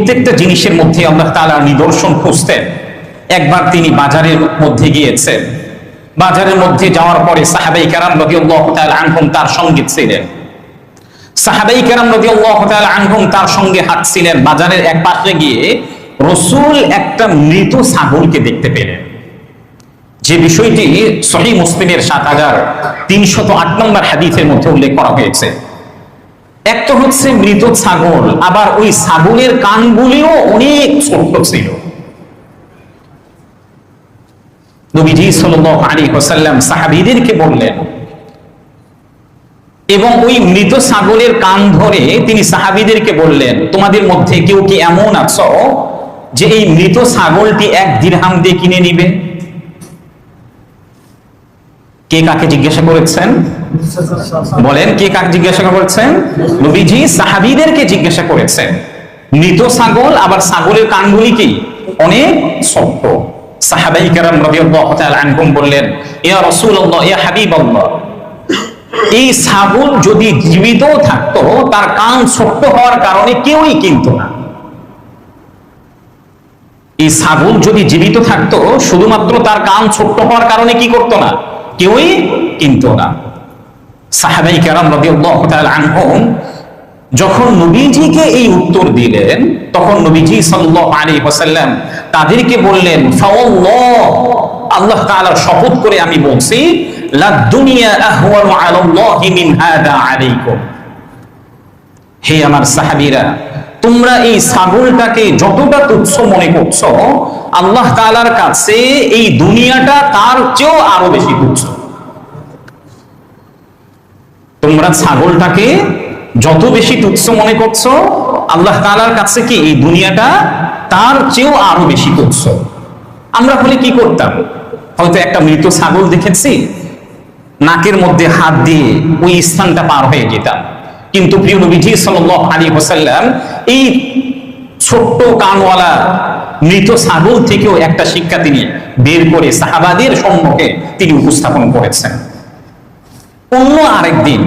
প্রত্যেকটা জিনিসের মধ্যে আল্লাহ তাআলার নিদর্শন খুঁজতেন। একবার তিনি বাজারের মধ্যে গিয়েছেন, বাজারের মধ্যে যাওয়ার পরে সাহাবায়ে কেরাম রাদিয়াল্লাহু তাআলা আনহুম তার সঙ্গে ছিলেন। সাহাবায়ে কেরাম রাদিয়াল্লাহু তাআলা আনহুম তার সঙ্গে হাঁটছিলেন। বাজারের এক পাশে গিয়ে রাসূল একটা মৃত ছাগলকে দেখতে পেলেন, যে বিষয়টি সহিহ মুসলিমের ৭৩০৮ নম্বর হাদিসের মধ্যে উল্লেখ করা হয়েছে। এক তো হচ্ছে মৃত ছাগল, আবার ওই ছাগলের কানগুলিও অনেক ছোট ছিল। নবীজি সাল্লাল্লাহু আলাইহি ওয়াসাল্লাম সাহাবীদেরকে বললেন, এবং ওই মৃত ছাগলের কান ধরে তিনি সাহাবীদেরকে বললেন, তোমাদের মধ্যে কেউ কি এমন আছো যে এই মৃত ছাগলটি ১ দিরহাম দিয়ে কিনে নিবে? কে কাকে জিজ্ঞাসা করেছেন? বলেন, কে কাকে জিজ্ঞাসা করেছেন? নবীজি সাহাবীদেরকে জিজ্ঞাসা করেছেন। মৃত ছাগল, আবার ছাগলের কানগুলি কি অনেক ছোট। সাহাবায়ে কেরাম রাদিয়াল্লাহু তাআলা আনহুম বললেন, ইয়া রাসূলুল্লাহ, ইয়া হাবিবাল্লাহ, এই ছাগল যদি জীবিত থাকতো তার কান ছোট হওয়ার কারণে কেউই কিনতো না। এই ছাগল যদি জীবিত থাকতো শুধুমাত্র তার কান ছোট হওয়ার কারণে কি করতো না? কেউই কিনতো না। সাহাবায়ে কেরাম রাদিয়াল্লাহু তাআলা আনহুম যখন নবীজিকে এই উত্তর দিলেন, তখন নবীজি সাল্লাল্লাহু আলাইহি ওয়াসাল্লাম তাদেরকে বললেন, ফাওয়াল্লাহ, আল্লাহ তাআলার শপথ করে আমি বলছি, লা দুনিয়া আহওয়ানু আলাল্লাহি মিন হাদা আলাইকুম। হে আমার সাহাবীরা, তোমরা এই ছাগলটাকে যতটা তুচ্ছ মনে করছো, আল্লাহ তাআলার কাছে এই দুনিয়াটা তার চেয়েও আরো বেশি তুচ্ছ। তোমরা ছাগলটাকে যত বেশি তুচ্ছ মনে করছো, আল্লাহ তাআলার কাছে কি এই দুনিয়াটা তার চেয়েও আরো বেশি তুচ্ছ। আমরা হলে কি করতাম? হয়তো একটা মৃত ছাগল দেখেছি, নাকের মধ্যে হাত দিয়ে ওই স্থানটা পার হয়ে যেতাম। কিন্তু প্রিয় নবীজি সাল্লাল্লাহু আলাইহি ওয়াসাল্লাম এই ছোট্ট কানওয়ালা মৃত ছাগল থেকেও একটা শিক্ষা তিনি বের করে সাহাবাদের সম্মুখে তিনি উপস্থাপন করেছেন। অন্য আরেকদিন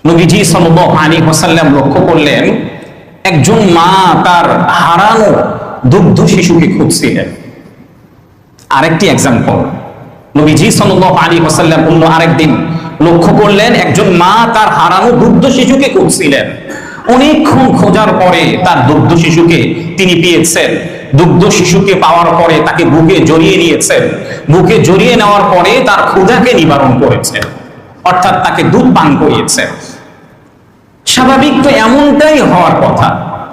নবীজি সাল্লাল্লাহু আলাইহি ওয়াসাল্লাম লক্ষ্য করলেন, একজন মা তার হারানো দুগ্ধ শিশুকে খুঁজছিলেন। আরেকটি এক্সাম্পল, নবীজি সাল্লাল্লাহু আলাইহি ওয়াসাল্লাম অন্য আরেকদিন লক্ষ্য করলেন, একজন মা তার হারানো দুগ্ধ শিশুকে খুঁজছিলেন। অনেকক্ষণ খোঁজার পরে তার দুগ্ধ শিশুকে তিনি পেয়েছেন। দুগ্ধ শিশুকে পাওয়ার পরে তাকে বুকে জড়িয়ে নিয়েছেন। বুকে জড়িয়ে নেওয়ার পরে তার ক্ষুধাকে নিবারণ করেছেন, অর্থাৎ তাকে দুধ পান করিয়েছেন। স্বাভাবিক তো এমনটাই হওয়ার কথা।